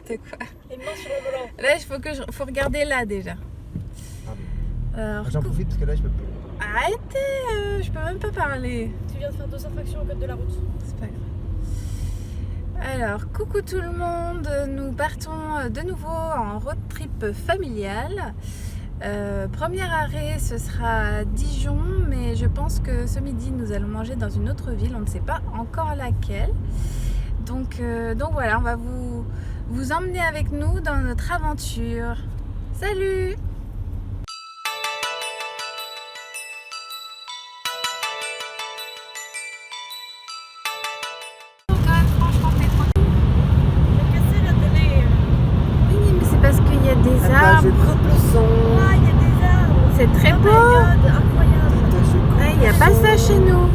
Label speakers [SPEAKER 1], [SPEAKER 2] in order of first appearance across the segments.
[SPEAKER 1] n'importe quoi.
[SPEAKER 2] Les mains sur le volant.
[SPEAKER 1] Là, faut regarder là déjà. Alors,
[SPEAKER 3] J'en profite parce que là je peux plus.
[SPEAKER 1] arrêtez, je peux même pas parler.
[SPEAKER 2] Tu viens de faire 2 infractions au code de la route.
[SPEAKER 1] C'est pas grave. Alors, coucou tout le monde, nous partons de nouveau en road trip familial. Premier arrêt, ce sera Dijon, mais je pense que ce midi, nous allons manger dans une autre ville, on ne sait pas encore laquelle. Donc voilà, on va vous emmener avec nous dans notre aventure. Salut! Des arbres.
[SPEAKER 3] Je coupe le son.
[SPEAKER 2] Ah, il y a des arbres.
[SPEAKER 1] C'est très
[SPEAKER 2] Oh
[SPEAKER 1] beau.
[SPEAKER 2] my God, incroyable.
[SPEAKER 1] Il n'y a pas ça chez nous.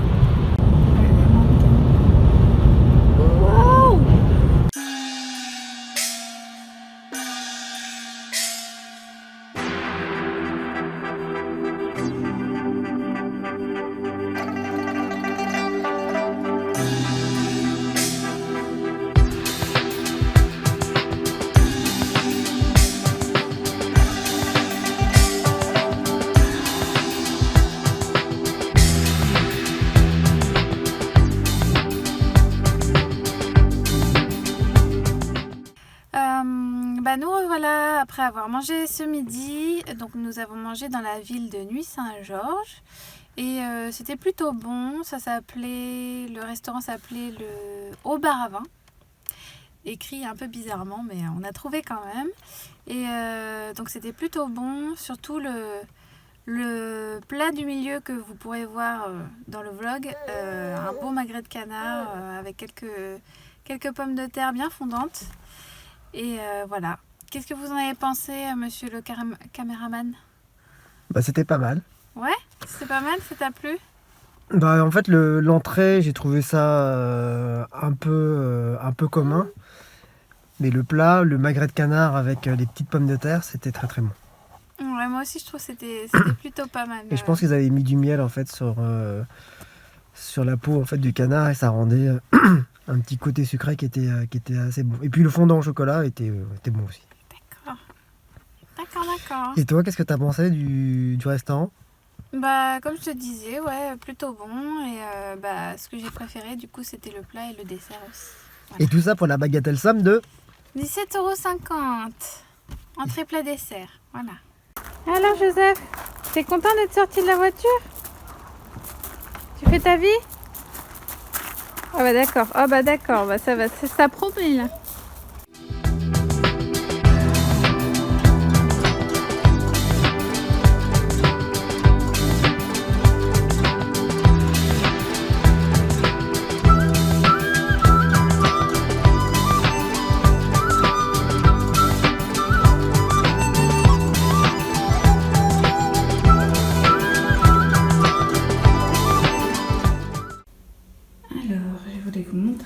[SPEAKER 1] Wow. Nous revoilà après avoir mangé ce midi. Donc nous avons mangé dans la ville de Nuits-Saint-Georges et c'était plutôt bon. Le restaurant s'appelait le Au Bar à Vin, écrit un peu bizarrement, mais on a trouvé quand même. Et donc c'était plutôt bon, surtout le plat du milieu que vous pourrez voir dans le vlog, un beau magret de canard avec quelques pommes de terre bien fondantes. Et voilà. Qu'est-ce que vous en avez pensé, monsieur le caméraman?
[SPEAKER 3] Bah c'était pas mal.
[SPEAKER 1] Ouais, c'est pas mal, ça t'a plu?
[SPEAKER 3] Bah en fait l'entrée j'ai trouvé ça un peu commun. Mais le plat, le magret de canard avec les petites pommes de terre, c'était très très bon.
[SPEAKER 1] Ouais, moi aussi je trouve que c'était plutôt pas mal.
[SPEAKER 3] Et je pense qu'ils avaient mis du miel en fait sur la peau en fait du canard et ça rendait un petit côté sucré qui était assez bon. Et puis le fondant au chocolat était bon aussi.
[SPEAKER 1] D'accord.
[SPEAKER 3] Et toi, qu'est-ce que tu as pensé du restaurant?
[SPEAKER 1] Bah comme je te disais, ouais, plutôt bon. Et ce que j'ai préféré du coup c'était le plat et le dessert aussi. Voilà.
[SPEAKER 3] Et tout ça pour la bagatelle somme de
[SPEAKER 1] 17,50 €. Entrée plat dessert, voilà. Alors Joseph, t'es content d'être sorti de la voiture? Tu fais ta vie? Ah bah d'accord, ça va, ça promet là.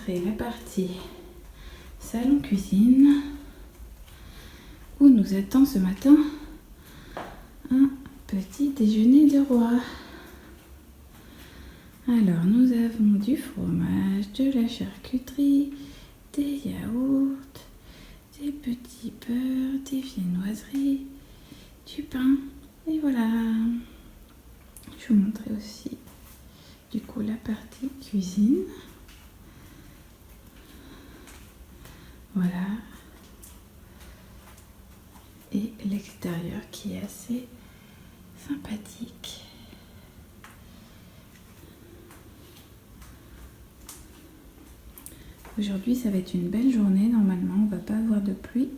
[SPEAKER 1] La partie salon cuisine où nous attend ce matin un petit déjeuner de roi. Alors nous avons du fromage, de la charcuterie, des yaourts, des petits beurres, des viennoiseries, du pain et voilà. Je vais vous montrer aussi du coup la partie cuisine. Voilà. Et l'extérieur qui est assez sympathique. Aujourd'hui, ça va être une belle journée. Normalement, on va pas avoir de pluie.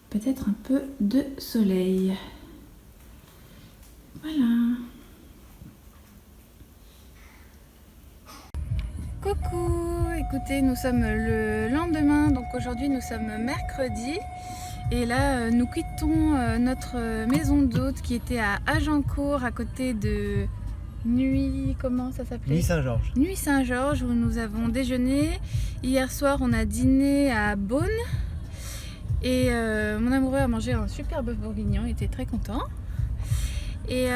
[SPEAKER 1] Peut-être un peu de soleil. Voilà. Coucou, écoutez, nous sommes le lendemain, donc aujourd'hui nous sommes mercredi et là nous quittons notre maison d'hôte qui était à Agincourt à côté de comment ça s'appelait?
[SPEAKER 3] Nuits-Saint-Georges.
[SPEAKER 1] Nuits-Saint-Georges où nous avons déjeuné. Hier soir on a dîné à Beaune et mon amoureux a mangé un super bœuf bourguignon, il était très content. Et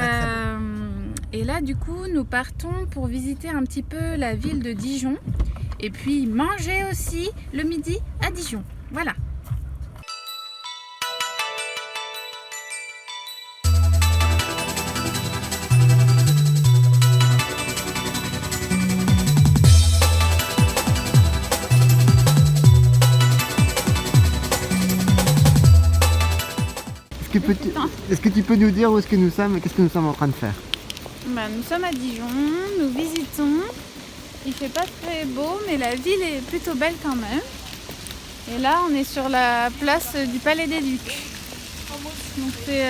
[SPEAKER 1] là du coup nous partons pour visiter un petit peu la ville de Dijon et puis manger aussi le midi à Dijon. Voilà.
[SPEAKER 3] est-ce que tu peux nous dire où est-ce que nous sommes et qu'est-ce que nous sommes en train de faire?
[SPEAKER 1] Bah, nous sommes à Dijon, nous visitons. Il fait pas très beau, mais la ville est plutôt belle quand même. Et là, on est sur la place du Palais des Ducs. Donc c'est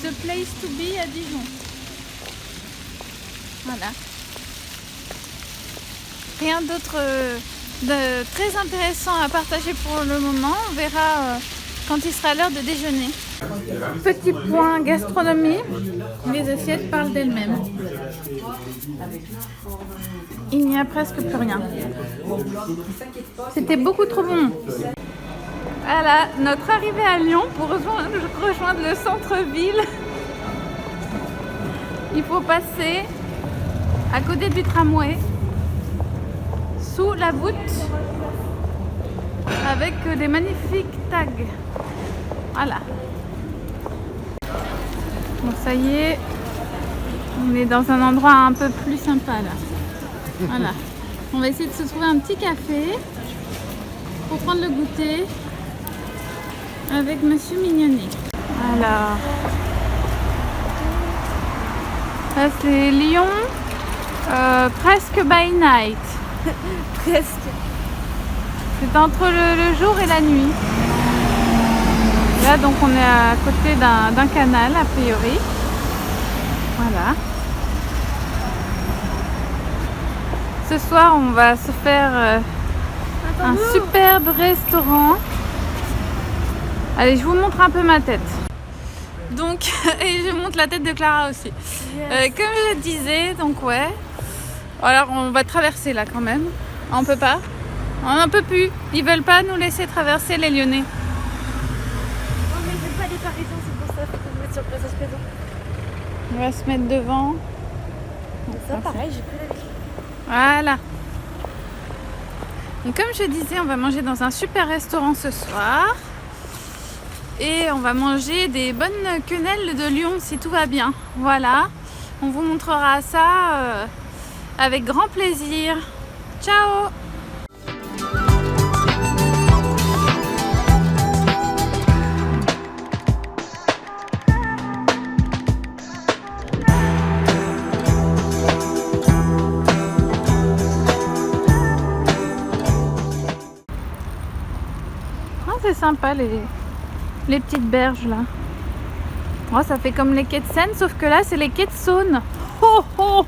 [SPEAKER 1] the place to be à Dijon. Voilà. Rien d'autre de très intéressant à partager pour le moment. On verra quand il sera l'heure de déjeuner. Petit point gastronomie. Les assiettes parlent d'elles-mêmes. Il n'y a presque plus rien. C'était beaucoup trop bon. Voilà, notre arrivée à Lyon pour rejoindre le centre-ville. Il faut passer à côté du tramway, sous la voûte, avec des magnifiques tags. Voilà. Bon, ça y est, on est dans un endroit un peu plus sympa là. Voilà. On va essayer de se trouver un petit café pour prendre le goûter avec Monsieur Mignonnet. Alors, ça c'est Lyon, presque by night.
[SPEAKER 2] Presque.
[SPEAKER 1] C'est entre le jour et la nuit. Là donc on est à côté d'un canal a priori. Voilà. Ce soir on va se faire un superbe restaurant. Allez, je vous montre un peu ma tête. Donc, et je montre la tête de Clara aussi. Comme je disais, donc ouais. Alors on va traverser là quand même. On peut pas. On n'en peut plus. Ils veulent pas nous laisser traverser les Lyonnais.
[SPEAKER 2] Non, mais ils veulent pas les Parisiens, c'est pour ça qu'il faut se mettre sur le passage piéton.
[SPEAKER 1] On va se mettre devant.
[SPEAKER 2] Ça, pareil, j'ai pris l'habitude.
[SPEAKER 1] Voilà. Donc comme je disais, on va manger dans un super restaurant ce soir. Et on va manger des bonnes quenelles de Lyon si tout va bien. Voilà. On vous montrera ça avec grand plaisir. Ciao! C'est sympa les petites berges là. Oh, ça fait comme les quais de Seine, sauf que là c'est les quais de Saône. Oh, oh.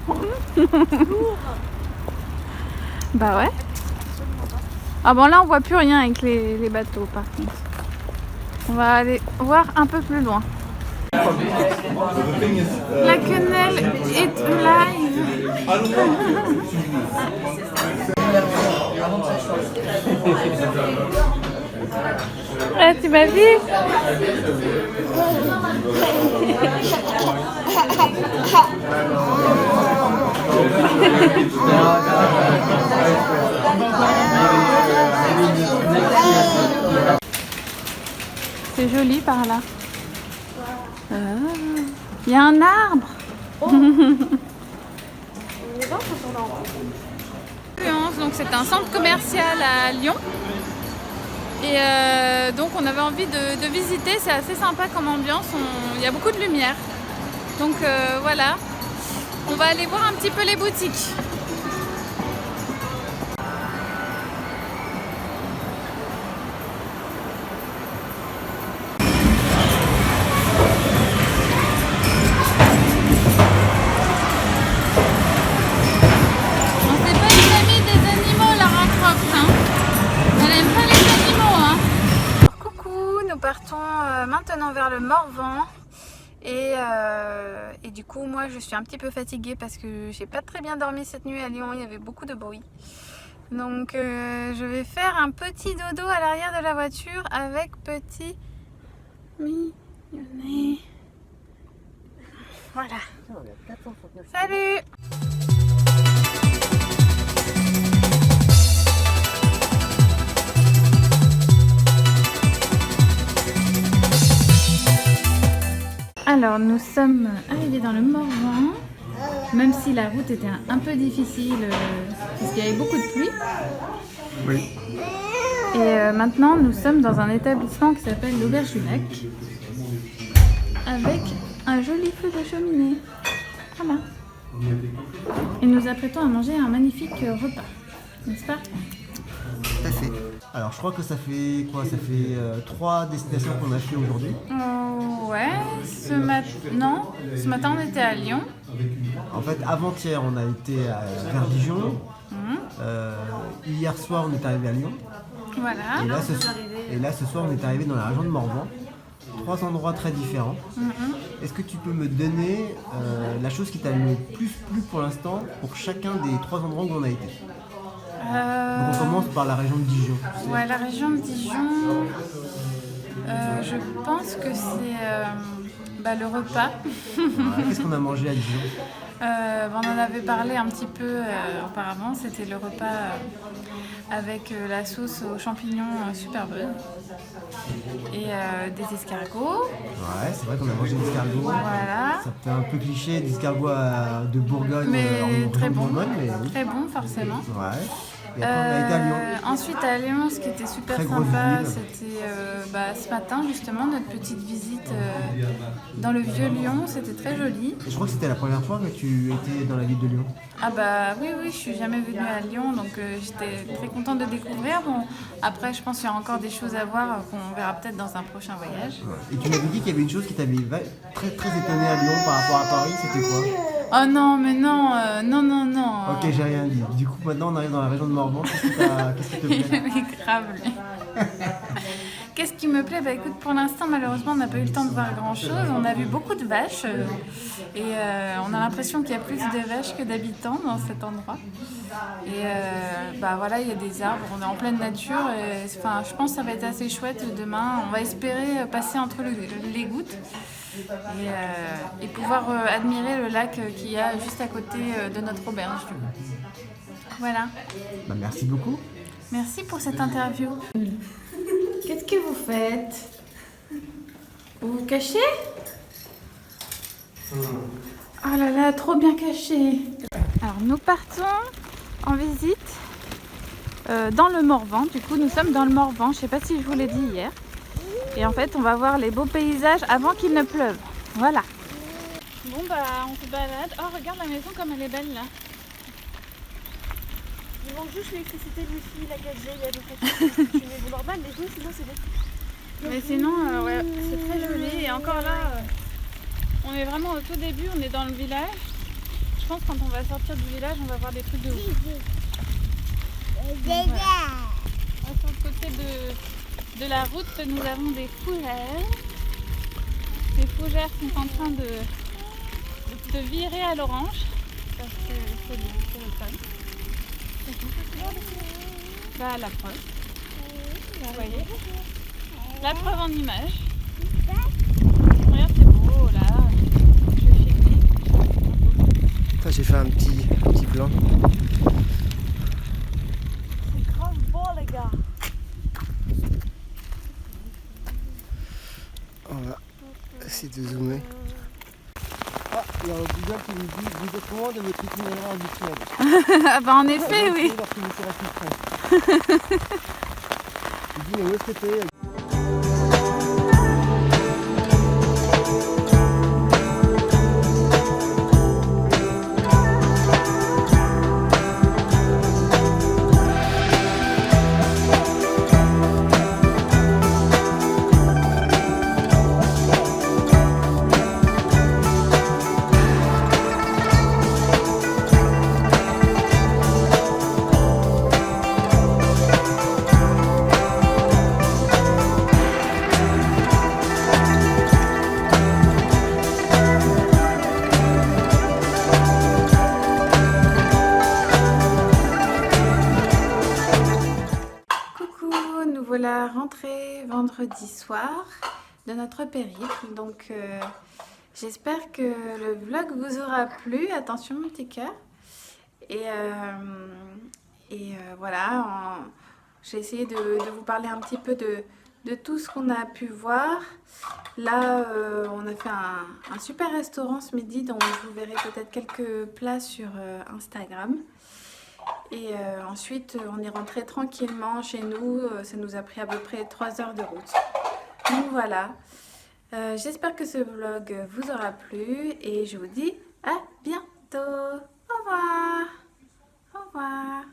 [SPEAKER 1] Bah ouais. Ah bon, là on voit plus rien avec les bateaux par contre. On va aller voir un peu plus loin. La quenelle est live. Ah, tu m'as vu? C'est joli par là. Il y a un arbre. Donc c'est un centre commercial à Lyon. Et donc on avait envie de visiter, c'est assez sympa comme ambiance, il y a beaucoup de lumière. Donc voilà, on va aller voir un petit peu les boutiques. Maintenant vers le Morvan et du coup moi je suis un petit peu fatiguée parce que j'ai pas très bien dormi cette nuit à Lyon, il y avait beaucoup de bruit, donc je vais faire un petit dodo à l'arrière de la voiture avec petit Mignonnet. Voilà, salut. Alors nous sommes arrivés dans le Morvan, même si la route était un peu difficile parce qu'il y avait beaucoup de pluie.
[SPEAKER 3] Oui.
[SPEAKER 1] Et maintenant nous sommes dans un établissement qui s'appelle l'Auberge du Lac. avec un joli feu de cheminée. Voilà. Et nous apprêtons à manger un magnifique repas, n'est-ce pas?
[SPEAKER 3] Tout à fait. Alors je crois que ça fait quoi? Ça fait 3 destinations qu'on a fait aujourd'hui.
[SPEAKER 1] Ouais, ce matin on était à Lyon.
[SPEAKER 3] En fait, avant-hier on a été vers Dijon. Hier soir on est arrivé à Lyon.
[SPEAKER 1] Voilà.
[SPEAKER 3] Et là ce soir on est arrivé dans la région de Morvan. 3 endroits très différents. Est-ce que tu peux me donner la chose qui t'a le plus plu pour l'instant pour chacun des 3 endroits où on a été? Donc on commence par la région de Dijon.
[SPEAKER 1] Ouais, la région de Dijon, je pense que c'est le repas.
[SPEAKER 3] Ouais, qu'est-ce qu'on a mangé à Dijon?
[SPEAKER 1] On en avait parlé un petit peu auparavant, c'était le repas avec la sauce aux champignons super bonne et des escargots.
[SPEAKER 3] Ouais, c'est vrai qu'on a mangé des escargots.
[SPEAKER 1] Voilà.
[SPEAKER 3] Ça fait un peu cliché d'escargots de Bourgogne,
[SPEAKER 1] Mais très bon,
[SPEAKER 3] mais oui.
[SPEAKER 1] très bon forcément.
[SPEAKER 3] Ouais. Et après on a été à Lyon.
[SPEAKER 1] Ensuite à Lyon, ce qui était super
[SPEAKER 3] Très grosse
[SPEAKER 1] sympa,
[SPEAKER 3] ville.
[SPEAKER 1] c'était ce matin justement notre petite visite dans le vieux Lyon, c'était très joli.
[SPEAKER 3] Et je crois que c'était la première fois que tu étais dans la ville de Lyon.
[SPEAKER 1] Ah bah oui, je suis jamais venue à Lyon, donc j'étais très contente de découvrir. Bon, après je pense qu'il y a encore des choses à voir qu'on verra peut-être dans un prochain voyage.
[SPEAKER 3] Ouais. Et tu m'avais dit qu'il y avait une chose qui t'avait très étonné à Lyon par rapport à Paris, c'était quoi?
[SPEAKER 1] Oh non, mais non, non.
[SPEAKER 3] Ok, j'ai rien dit. Du coup maintenant on arrive dans la région de Morvan, qu'est-ce qui te plaît?
[SPEAKER 1] Il est grave lui. Qu'est-ce qui me plaît? Bah écoute, pour l'instant malheureusement on n'a pas eu le temps de voir grand chose. On a vu beaucoup de vaches et on a l'impression qu'il y a plus de vaches que d'habitants dans cet endroit. Et voilà, il y a des arbres, on est en pleine nature et je pense que ça va être assez chouette demain. On va espérer passer entre les gouttes et pouvoir admirer le lac qu'il y a juste à côté de notre auberge. Voilà.
[SPEAKER 3] Bah, merci beaucoup.
[SPEAKER 1] Merci pour cette interview. Qu'est-ce que vous faites? Vous vous cachez? Oh là là, trop bien caché. Alors nous partons en visite dans le Morvan. Du coup nous sommes dans le Morvan, je sais pas si je vous l'ai dit hier. Et en fait on va voir les beaux paysages avant qu'il ne pleuve. Voilà. Bon on se balade. Oh regarde la maison comme elle est belle là.
[SPEAKER 2] Ils manquent juste l'électricité, le wifi, la 4G, il y a des trucs. Tu mets normal, mais tout, sinon c'est des...
[SPEAKER 1] Mais sinon, c'est très joli. Et encore là, on est vraiment au tout début, on est dans le village. Je pense que quand on va sortir du village, on va voir des trucs de ouf. Voilà. Sur le côté de la route, nous avons des fougères. Les fougères sont en train de virer à l'orange. Parce que c'est l'automne. La preuve. Vous voyez? La preuve en image. Regarde, c'est beau là. Je vais filmer.
[SPEAKER 3] J'ai fait un petit plan.
[SPEAKER 2] C'est grave beau les gars.
[SPEAKER 3] On va essayer de zoomer. Ah, il y a un Google qui nous dit vous êtes loin de votre itinéraire habituel.
[SPEAKER 1] Ah bah en effet, oui.
[SPEAKER 3] Il dit mais où est-ce que t'es?
[SPEAKER 1] Voilà, rentrée vendredi soir de notre périple. Donc j'espère que le vlog vous aura plu. Attention mon petit cœur. Et voilà, j'ai essayé de vous parler un petit peu de tout ce qu'on a pu voir. Là, on a fait un super restaurant ce midi, dont vous verrez peut-être quelques plats sur Instagram. Et ensuite, on est rentré tranquillement chez nous. Ça nous a pris à peu près 3 heures de route. Donc voilà. J'espère que ce vlog vous aura plu et je vous dis à bientôt. Au revoir. Au revoir.